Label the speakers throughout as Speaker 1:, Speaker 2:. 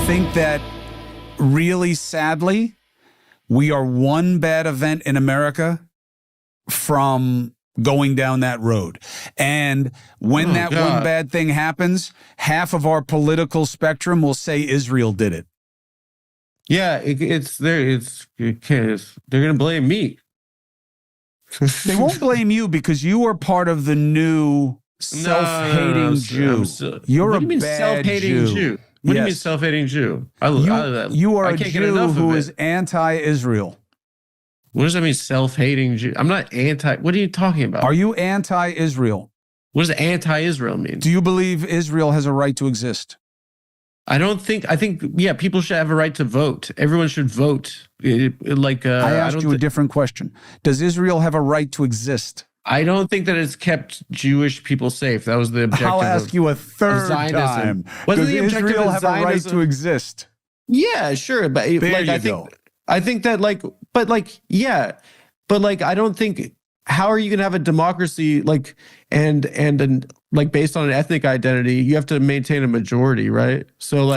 Speaker 1: think that really sadly, we are one bad event in America from going down that road. And when one bad thing happens, half of our political spectrum will say Israel did it.
Speaker 2: Yeah, they're going to blame me.
Speaker 1: They won't blame you because you are part of the new self-hating Jew. You're a bad
Speaker 2: self-hating Jew. What do you mean self-hating Jew?
Speaker 1: You are a Jew who is anti-Israel.
Speaker 2: What does that mean, self-hating Jew? I'm not anti. What are you talking about?
Speaker 1: Are you anti-Israel?
Speaker 2: What does anti-Israel mean?
Speaker 1: Do you believe Israel has a right to exist?
Speaker 2: I think, yeah, people should have a right to vote. Everyone should vote. I
Speaker 1: asked you a different question. Does Israel have a right to exist?
Speaker 2: I don't think that it's kept Jewish people safe. That was the objective.
Speaker 1: I'll ask you a third time. Does Israel have a right to exist?
Speaker 2: Yeah, sure. But I think that I don't think, how are you going to have a democracy and based on an ethnic identity? You have to maintain a majority, right? So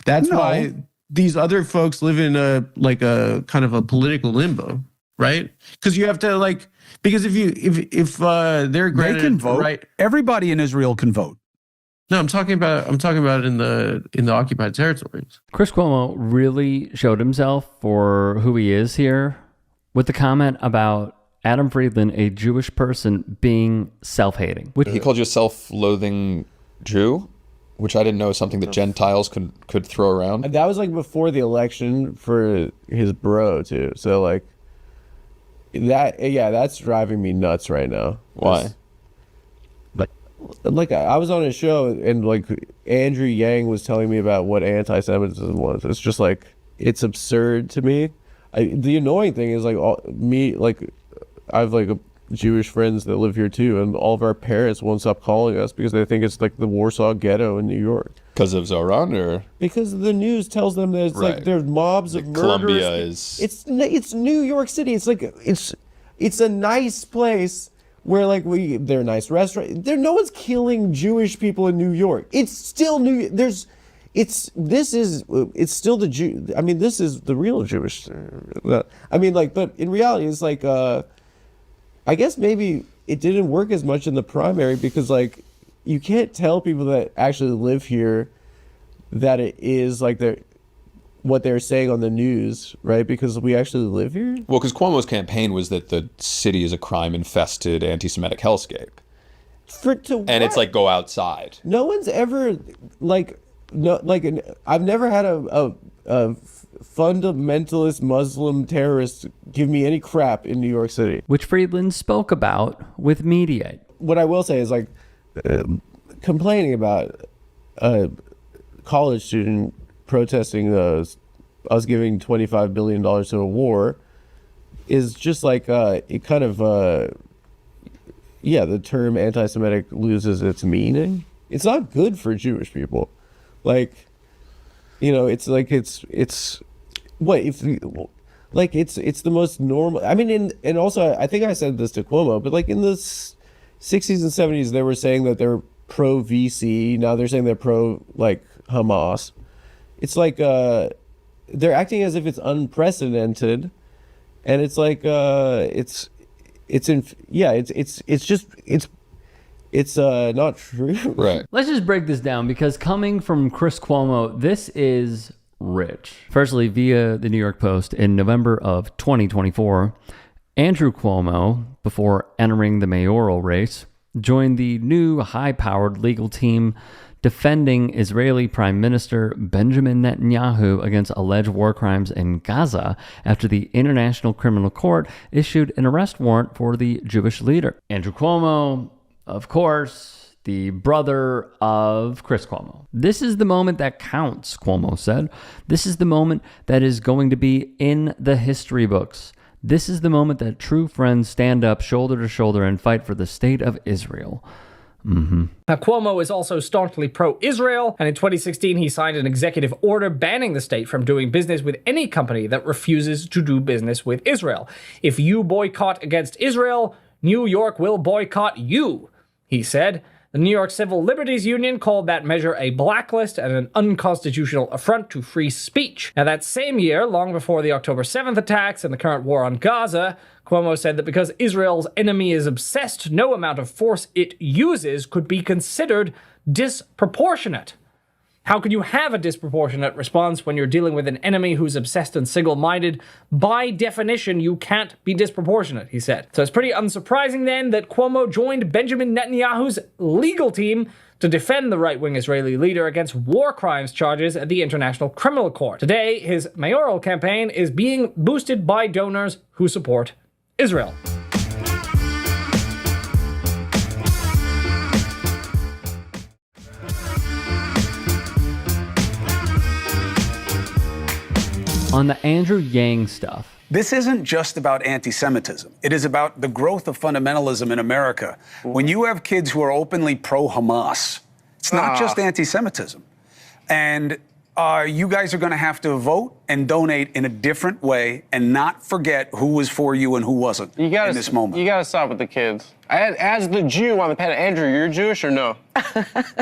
Speaker 2: that's why these other folks live in a kind of a political limbo, right? Because you have to because if they're granted,
Speaker 1: they can vote,
Speaker 2: right?
Speaker 1: Everybody in Israel can vote.
Speaker 2: No, I'm talking about in the occupied territories.
Speaker 3: Chris Cuomo really showed himself for who he is here with the comment about Adam Friedland, a Jewish person, being self-hating.
Speaker 4: He called you a self-loathing Jew, which I didn't know is something that Gentiles could throw around.
Speaker 5: That was before the election for his bro too. So that's driving me nuts right now.
Speaker 4: Why?
Speaker 5: I was on a show and Andrew Yang was telling me about what anti-Semitism was. It's just it's absurd to me. The annoying thing is I have Jewish friends that live here too, and all of our parents won't stop calling us because they think it's the Warsaw Ghetto in New York.
Speaker 4: Because of Zoran, or
Speaker 5: because the news tells them that it's there's mobs of murders.
Speaker 4: Columbia is.
Speaker 5: It's New York City. It's a nice place where they're nice restaurants. No one's killing Jewish people in New York. It's still it's still the Jew. I mean, this is the real Jewish. But in reality, it's I guess maybe it didn't work as much in the primary because you can't tell people that actually live here that it is what they're saying on the news, right? Because we actually live here.
Speaker 4: Well, because Cuomo's campaign was that the city is a crime-infested anti-Semitic hellscape. And it's go outside.
Speaker 5: No one's ever I've never had a fundamentalist Muslim terrorist give me any crap in New York City.
Speaker 3: Which Friedland spoke about with Mediate.
Speaker 5: What I will say is complaining about a college student protesting us giving $25 billion to a war is just it kind of the term anti-Semitic loses its meaning. It's not good for Jewish people. It's the most normal. I mean, and also I think I said this to Cuomo, but in the 60s and 70s they were saying that they're pro VC. Now they're saying they're pro Hamas. It's they're acting as if it's unprecedented, and it's not true.
Speaker 4: Right.
Speaker 3: Let's just break this down because coming from Chris Cuomo, this is rich. Firstly, via the New York Post in November of 2024, Andrew Cuomo, before entering the mayoral race, joined the new high-powered legal team defending Israeli Prime Minister Benjamin Netanyahu against alleged war crimes in Gaza after the International Criminal Court issued an arrest warrant for the Jewish leader. Andrew Cuomo, of course, the brother of Chris Cuomo. This is the moment that counts, Cuomo said. This is the moment that is going to be in the history books. This is the moment that true friends stand up shoulder to shoulder and fight for the state of Israel. Mm-hmm.
Speaker 6: Now, Cuomo is also staunchly pro-Israel, and in 2016 he signed an executive order banning the state from doing business with any company that refuses to do business with Israel. If you boycott against Israel, New York will boycott you, he said. The New York Civil Liberties Union called that measure a blacklist and an unconstitutional affront to free speech. Now, that same year, long before the October 7th attacks and the current war on Gaza, Cuomo said that because Israel's enemy is obsessed, no amount of force it uses could be considered disproportionate. How could you have a disproportionate response when you're dealing with an enemy who's obsessed and single-minded? By definition, you can't be disproportionate, he said. So it's pretty unsurprising then that Cuomo joined Benjamin Netanyahu's legal team to defend the right-wing Israeli leader against war crimes charges at the International Criminal Court. Today, his mayoral campaign is being boosted by donors who support Israel.
Speaker 3: On the Andrew Yang stuff,
Speaker 1: this isn't just about anti-Semitism. It is about the growth of fundamentalism in America. When you have kids who are openly pro-Hamas, it's not just anti-Semitism. And you guys are going to have to vote and donate in a different way and not forget who was for you and who wasn't in this moment.
Speaker 7: You got to stop with the kids. As the Jew on the panel, Andrew, you're Jewish or no?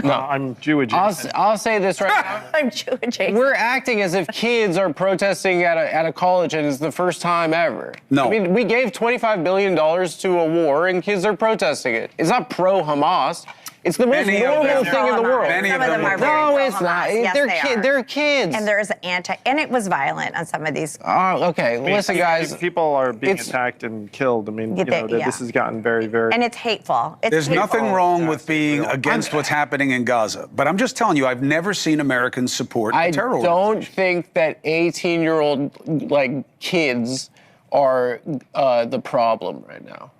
Speaker 8: No, I'm Jewish.
Speaker 7: I'll say this right now.
Speaker 9: I'm Jewish.
Speaker 7: We're acting as if kids are protesting at a college and it's the first time ever.
Speaker 1: No.
Speaker 7: I mean, we gave $25 billion to a war and kids are protesting it. It's not pro-Hamas. It's the most normal thing in the world.
Speaker 1: Many of them are.
Speaker 7: No, it's not.
Speaker 9: Yes,
Speaker 7: They're kids.
Speaker 9: And there's and it was violent on some of these.
Speaker 7: Oh, okay. Listen, guys.
Speaker 8: People are being attacked and killed. I mean, this has gotten very, very.
Speaker 9: And it's hateful.
Speaker 1: There's nothing wrong with being against what's happening in Gaza. But I'm just telling you, I've never seen Americans support a terror
Speaker 7: I don't
Speaker 1: organization.
Speaker 7: think that 18-year-old kids are the problem right now.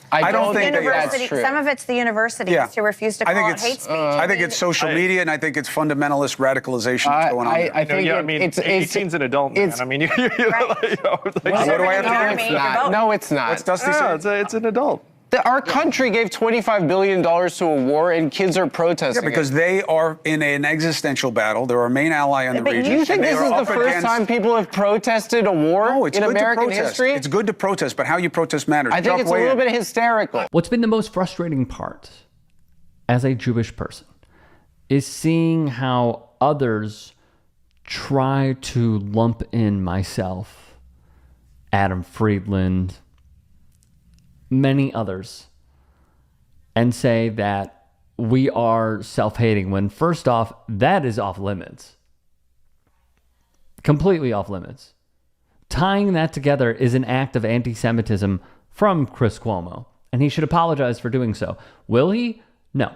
Speaker 7: I don't think that's true.
Speaker 9: Some of it's the universities who refuse to call it hate speech.
Speaker 1: I think it's social media, and I think it's fundamentalist radicalization that's going on there.
Speaker 7: I think
Speaker 8: it's 18's an adult, man. I mean,
Speaker 1: What do I have to do?
Speaker 7: No, it's not.
Speaker 1: What's Dusty say?
Speaker 8: It's an adult.
Speaker 7: Our country gave $25 billion to a war, and kids are protesting.
Speaker 1: Yeah, because they are in an existential battle. They're our main ally in the region.
Speaker 7: Do you think this is the first time people have protested a war in American history?
Speaker 1: It's good to protest, but how you protest matters.
Speaker 7: I think it's a little bit hysterical.
Speaker 3: what's been the most frustrating part as a Jewish person is seeing how others try to lump in myself, Adam Friedland, many others, and say that we are self-hating when, first off, that is off limits. Completely off limits. Tying that together is an act of anti-Semitism from Chris Cuomo, and he should apologize for doing so. Will he? No.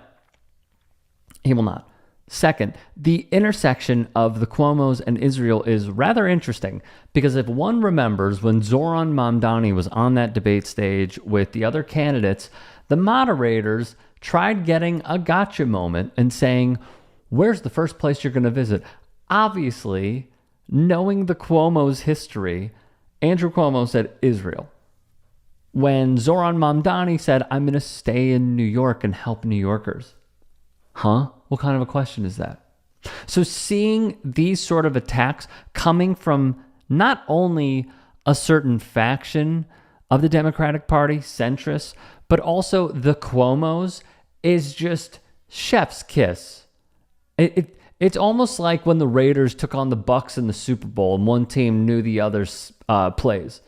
Speaker 3: He will not. Second, the intersection of the Cuomos and Israel is rather interesting because if one remembers when Zoran Mamdani was on that debate stage with the other candidates, the moderators tried getting a gotcha moment and saying, where's the first place you're going to visit? Obviously, knowing the Cuomo's history, Andrew Cuomo said Israel. When Zoran Mamdani said, I'm going to stay in New York and help New Yorkers. Huh? What kind of a question is that? So seeing these sort of attacks coming from not only a certain faction of the Democratic Party, centrists, but also the Cuomos is just chef's kiss. It's almost like when the Raiders took on the Bucs in the Super Bowl and one team knew the other's plays.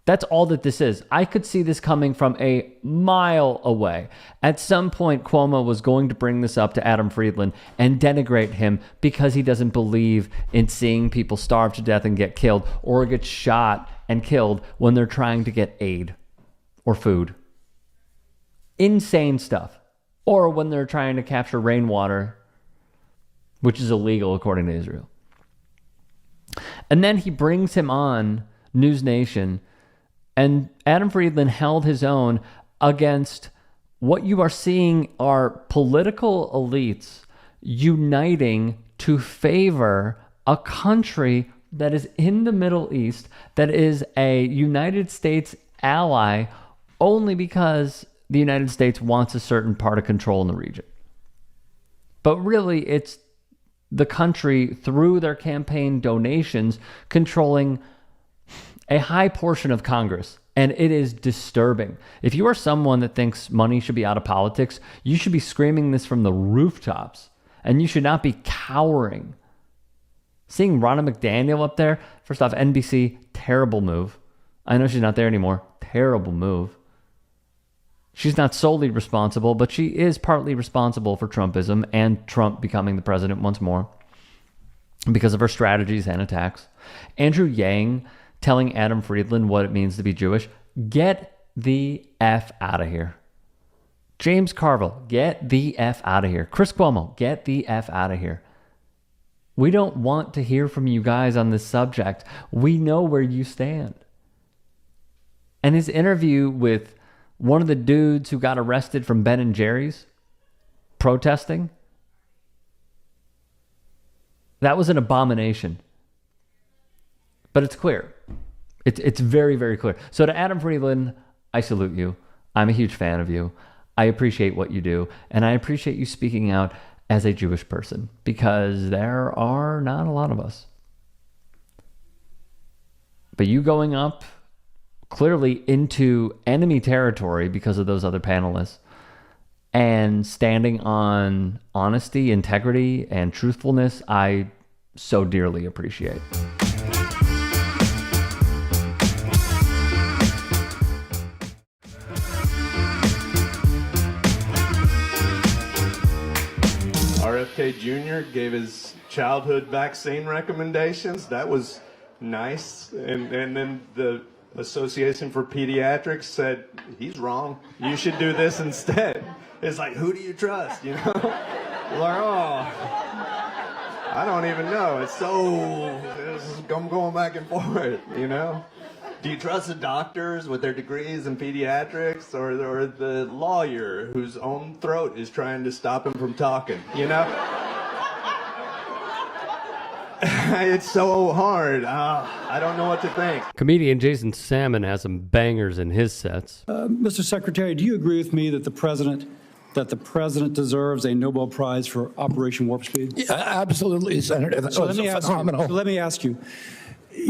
Speaker 3: That's all that this is. I could see this coming from a mile away. At some point, Cuomo was going to bring this up to Adam Friedland and denigrate him because he doesn't believe in seeing people starve to death and get killed or get shot and killed when they're trying to get aid or food. Insane stuff. Or when they're trying to capture rainwater, which is illegal according to Israel. And then he brings him on NewsNation. And Adam Friedland held his own against what you are seeing are political elites uniting to favor a country that is in the Middle East, that is a United States ally only because the United States wants a certain part of control in the region. But really, it's the country, through their campaign donations, controlling a high portion of Congress. And it is disturbing. If you are someone that thinks money should be out of politics, you should be screaming this from the rooftops. And you should not be cowering. Seeing Ronna McDaniel up there, first off, NBC, terrible move. I know she's not there anymore. Terrible move. She's not solely responsible, but she is partly responsible for Trumpism and Trump becoming the president once more because of her strategies and attacks. Andrew Yang telling Adam Friedland what it means to be Jewish. Get the F out of here. James Carville, get the F out of here. Chris Cuomo, get the F out of here. We don't want to hear from you guys on this subject. We know where you stand. And his interview with one of the dudes who got arrested from Ben & Jerry's protesting, that was an abomination. But it's clear. It's very, very clear. So to Adam Friedland, I salute you. I'm a huge fan of you. I appreciate what you do. And I appreciate you speaking out as a Jewish person, because there are not a lot of us. But you going up clearly into enemy territory because of those other panelists and standing on honesty, integrity, and truthfulness, I so dearly appreciate.
Speaker 10: RFK Jr. gave his childhood vaccine recommendations. That was nice. And then the Association for Pediatrics said, he's wrong. You should do this instead. It's like, who do you trust, you know? Like, oh, I don't even know. I'm going back and forth, you know? Do you trust the doctors with their degrees in pediatrics or the lawyer whose own throat is trying to stop him from talking, you know? It's so hard. I don't know what to think.
Speaker 3: Comedian Jason Salmon has some bangers in his sets.
Speaker 11: Mr. Secretary, do you agree with me that the president deserves a Nobel Prize for Operation Warp Speed?
Speaker 12: Yeah, absolutely, Senator. That was phenomenal.
Speaker 11: So let me ask you.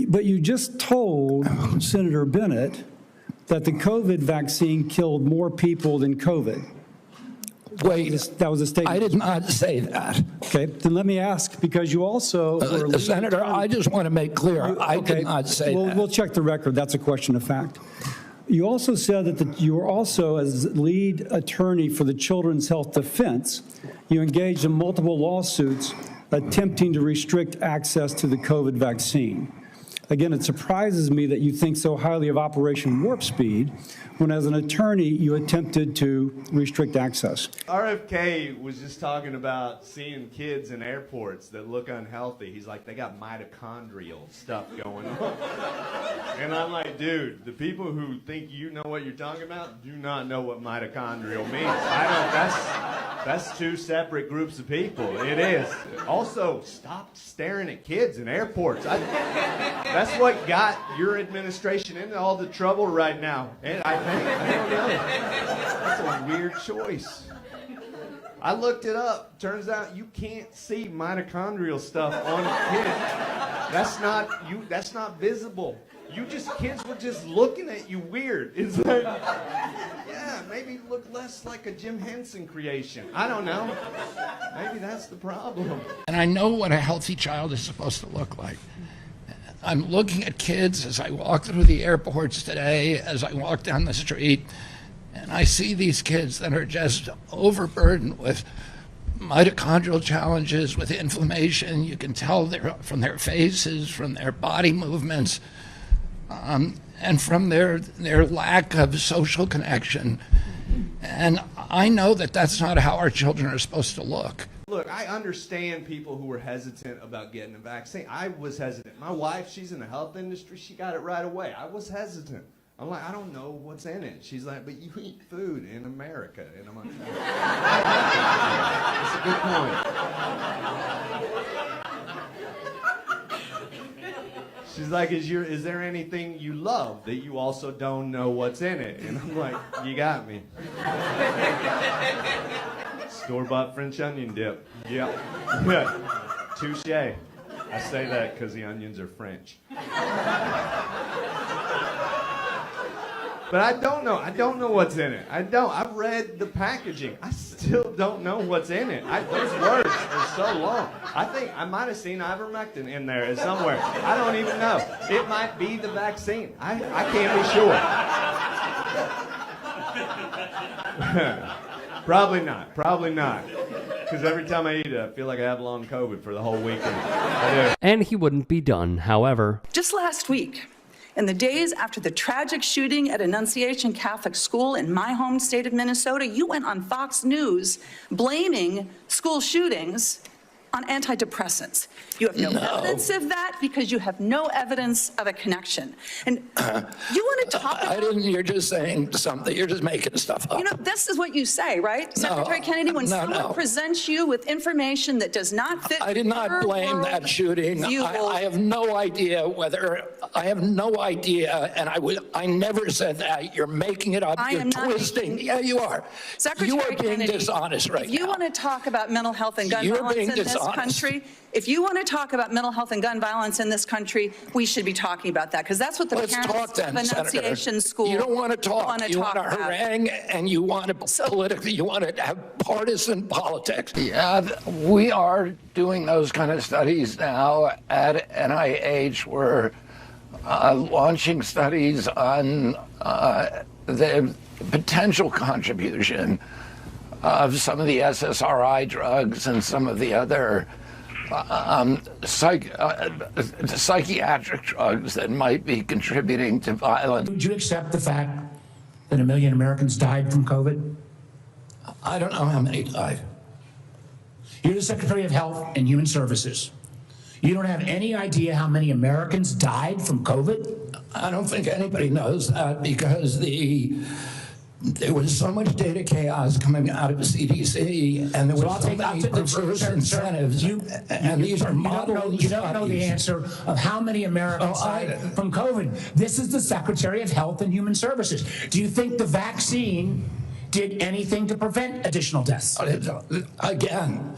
Speaker 11: But you just told Senator Bennett that the COVID vaccine killed more people than COVID.
Speaker 12: Wait,
Speaker 11: that was a statement.
Speaker 12: I did not say that.
Speaker 11: Okay, then let me ask, because you also...
Speaker 12: Senator, I just want to make clear, I did not say that.
Speaker 11: We'll check the record. That's a question of fact. You also said that you were also, as lead attorney for the Children's Health Defense, you engaged in multiple lawsuits attempting to restrict access to the COVID vaccine. Again, it surprises me that you think so highly of Operation Warp Speed when, as an attorney, you attempted to restrict access.
Speaker 10: RFK was just talking about seeing kids in airports that look unhealthy. He's like, they got mitochondrial stuff going on. And I'm like, dude, the people who think you know what you're talking about do not know what mitochondrial means. That's two separate groups of people. It is. Also, stop staring at kids in airports. That's what got your administration into all the trouble right now. And I don't know. That's a weird choice. I looked it up. Turns out you can't see mitochondrial stuff on a kid. That's not visible. Kids were just looking at you weird. It's like, yeah, maybe look less like a Jim Henson creation. I don't know. Maybe that's the problem.
Speaker 12: And I know what a healthy child is supposed to look like. I'm looking at kids as I walk through the airports today, as I walk down the street, and I see these kids that are just overburdened with mitochondrial challenges, with inflammation. You can tell from their faces, from their body movements, and from their lack of social connection. And I know that that's not how our children are supposed to look.
Speaker 10: Look, I understand people who were hesitant about getting a vaccine. I was hesitant. My wife, she's in the health industry. She got it right away. I was hesitant. I'm like, I don't know what's in it. She's like, but you eat food in America. And I'm like, that's a good point. She's like, is there anything you love that you also don't know what's in it? And I'm like, you got me. Store-bought French onion dip. Yeah. Touche. I say that because the onions are French. But I don't know. I don't know what's in it. I've read the packaging. I still don't know what's in it. Those words are so long. I think I might have seen ivermectin in there somewhere. I don't even know. It might be the vaccine. I can't be sure. Probably not. Probably not. Because every time I eat it, I feel like I have long COVID for the whole weekend. I do.
Speaker 3: And he wouldn't be done, however.
Speaker 13: Just last week, in the days after the tragic shooting at Annunciation Catholic School in my home state of Minnesota, you went on Fox News blaming school shootings on antidepressants. You have no evidence of that because you have no evidence of a connection. And you want to talk about...
Speaker 12: You're just saying something. You're just making stuff up.
Speaker 13: You know, this is what you say, right? Secretary Kennedy, when someone presents you with information that does not fit...
Speaker 12: I did not blame that shooting. I have no idea whether... I have no idea, and I never said that. You're making it up. You're twisting. Yeah, you are.
Speaker 13: Secretary
Speaker 12: you are being
Speaker 13: Kennedy,
Speaker 12: dishonest right now.
Speaker 13: If you want to talk about mental health and gun violence in this country, if you want to talk about mental health and gun violence in this country, we should be talking about that, because that's what the parents of Annunciation School...
Speaker 12: You don't want to talk. You want to harangue, and you want to politically, you want to have partisan politics. Yeah, we are doing those kind of studies now at NIH. We're launching studies on the potential contribution of some of the SSRI drugs and some of the other psychiatric drugs that might be contributing to violence.
Speaker 14: Would you accept the fact that 1 million Americans died from COVID?
Speaker 12: I don't know how many died.
Speaker 14: You're the Secretary of Health and Human Services. You don't have any idea how many Americans died from COVID?
Speaker 12: I don't think anybody knows that because there was so much data chaos coming out of the CDC, and there was so many perverse incentives. These are modeled.
Speaker 14: You don't know the answer of how many Americans died from COVID. This is the Secretary of Health and Human Services. Do you think the vaccine did anything to prevent additional deaths?
Speaker 12: Again,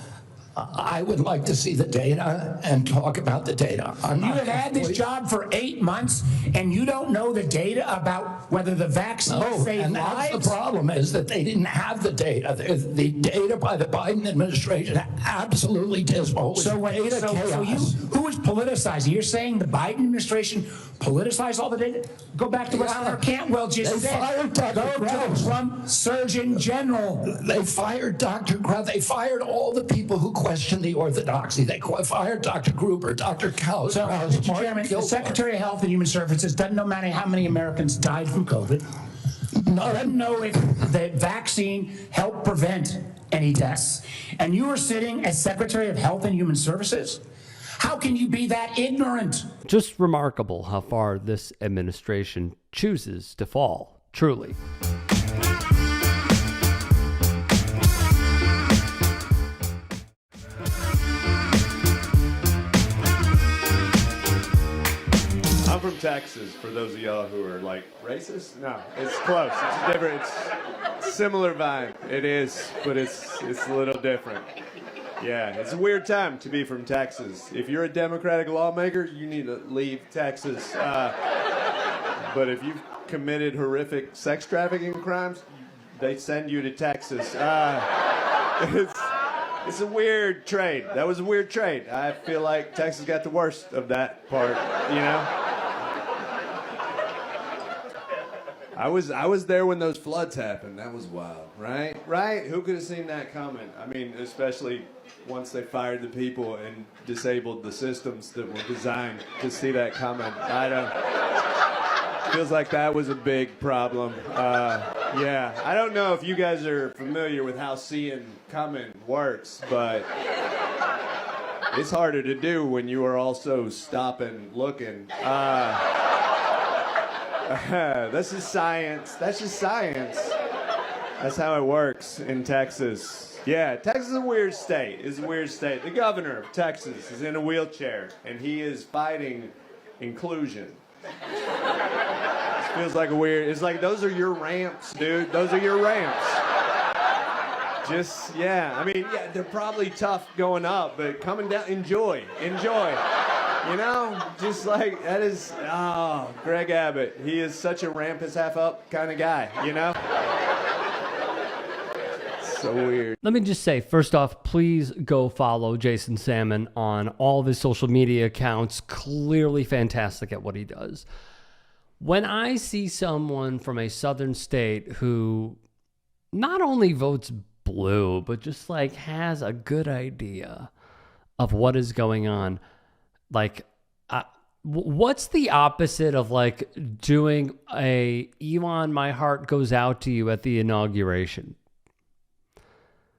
Speaker 12: I would like to see the data and talk about the data.
Speaker 14: You have had this job for 8 months, and you don't know the data about whether the vaccine saved lives?
Speaker 12: That's the problem, is that they didn't have the data. The data by the Biden administration absolutely dismal.
Speaker 14: So who is politicizing? You're saying the Biden administration politicized all the data? Go back to what Senator Cantwell just said.
Speaker 12: Fired Dr.
Speaker 14: Go to the Trump Surgeon General.
Speaker 12: They fired Dr. Krauss. They fired all the people who questioned the orthodoxy. They fired Dr. Gruber, Dr. Krauss.
Speaker 14: So, Mr. Chairman, the Secretary of Health and Human Services doesn't know how many Americans died from COVID. Doesn't know if the vaccine helped prevent any deaths. And you are sitting as Secretary of Health and Human Services? How can you be that ignorant?
Speaker 3: Just remarkable how far this administration chooses to fall, truly.
Speaker 10: I'm from Texas, for those of y'all who are like racist. No, it's close. It's different. It's similar vibe. It is, but it's a little different. Yeah, it's a weird time to be from Texas. If you're a Democratic lawmaker, you need to leave Texas. But if you've committed horrific sex trafficking crimes, they send you to Texas. It's a weird trade. That was a weird trade. I feel like Texas got the worst of that part, you know? I was there when those floods happened. That was wild, right? Right? Who could have seen that coming? I mean, especially once they fired the people and disabled the systems that were designed to see that coming. Feels like that was a big problem. Yeah, I don't know if you guys are familiar with how seeing coming works, but it's harder to do when you are also stopping looking. This is science. That's just science. That's how it works in Texas. Yeah, Texas is a weird state. It's a weird state. The governor of Texas is in a wheelchair, and he is fighting inclusion. This feels like a weird... It's like, those are your ramps, dude. Those are your ramps. Just, yeah. I mean, yeah, they're probably tough going up, but coming down, enjoy. Enjoy. You know, just like that is, Greg Abbott. He is such a ramp his half up kind of guy, you know? So weird.
Speaker 3: Let me just say, first off, please go follow Jason Salmon on all of his social media accounts. Clearly fantastic at what he does. When I see someone from a southern state who not only votes blue, but just like has a good idea of what is going on, like, what's the opposite of like doing a Elon, my heart goes out to you at the inauguration?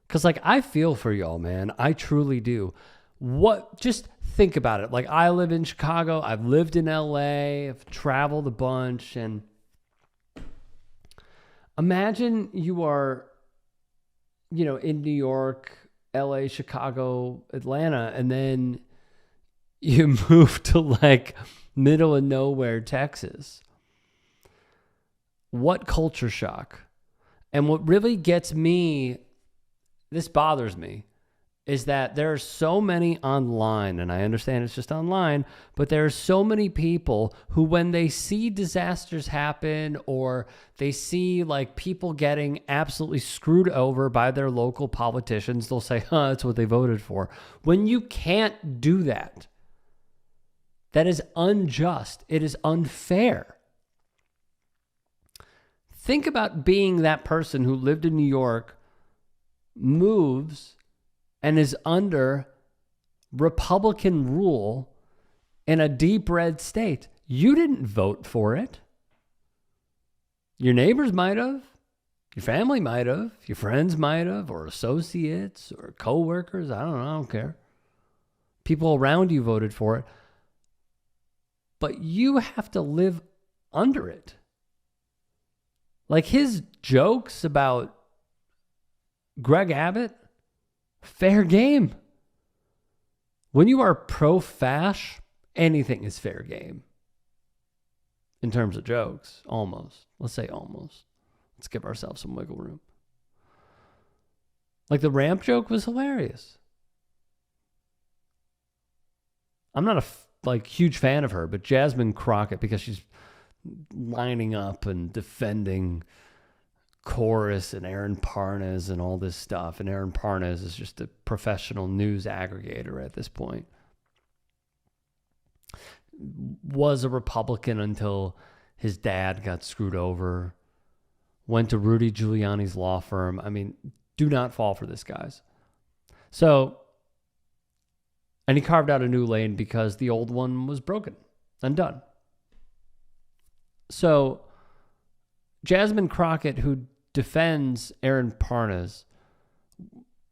Speaker 3: Because like, I feel for y'all, man. I truly do. Just think about it. Like, I live in Chicago. I've lived in LA. I've traveled a bunch. And imagine you are, in New York, LA, Chicago, Atlanta, and then you move to like middle of nowhere, Texas. What culture shock. And what really gets me, this bothers me, is that there are so many online, and I understand it's just online, but there are so many people who, when they see disasters happen or they see like people getting absolutely screwed over by their local politicians, they'll say, that's what they voted for. When you can't do that, that is unjust. It is unfair. Think about being that person who lived in New York, moves and is under Republican rule in a deep red state. You didn't vote for it. Your neighbors might have. Your family might have. Your friends might have, or associates or coworkers. I don't care. People around you voted for it. But you have to live under it. Like his jokes about Greg Abbott, fair game. When you are pro-fash, anything is fair game. In terms of jokes, almost. Let's say almost. Let's give ourselves some wiggle room. Like the ramp joke was hilarious. I'm not a huge fan of her, but Jasmine Crockett, because she's lining up and defending Chorus and Aaron Parnas and all this stuff. And Aaron Parnas is just a professional news aggregator at this point. Was a Republican until his dad got screwed over. Went to Rudy Giuliani's law firm. I mean, do not fall for this, guys. So, and he carved out a new lane because the old one was broken and done. So, Jasmine Crockett, who defends Aaron Parnas,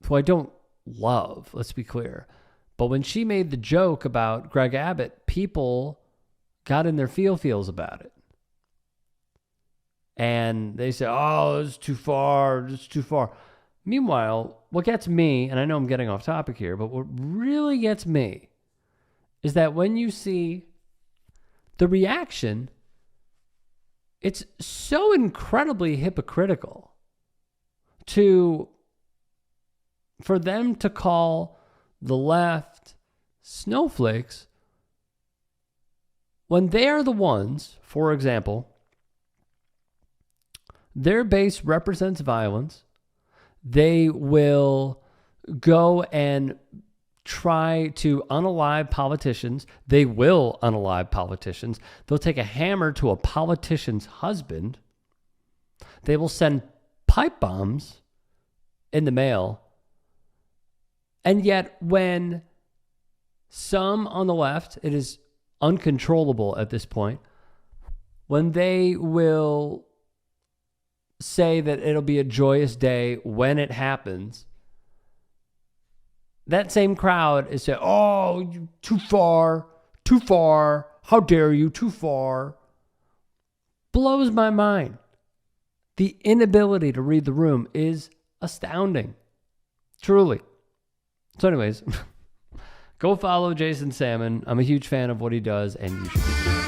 Speaker 3: who I don't love, let's be clear. But when she made the joke about Greg Abbott, people got in their feels about it. And they said, it's too far, it's too far. Meanwhile, what gets me, and I know I'm getting off topic here, but what really gets me is that when you see the reaction, it's so incredibly hypocritical for them to call the left snowflakes when they are the ones, for example, their base represents violence. They will go and try to unalive politicians. They will unalive politicians. They'll take a hammer to a politician's husband. They will send pipe bombs in the mail. And yet when some on the left, it is uncontrollable at this point, when they will say that it'll be a joyous day when it happens, that same crowd is saying, too far, how dare you, too far. Blows my mind. The inability to read the room is astounding. Truly. So anyways, go follow Jason Salmon. I'm a huge fan of what he does, and you should be too.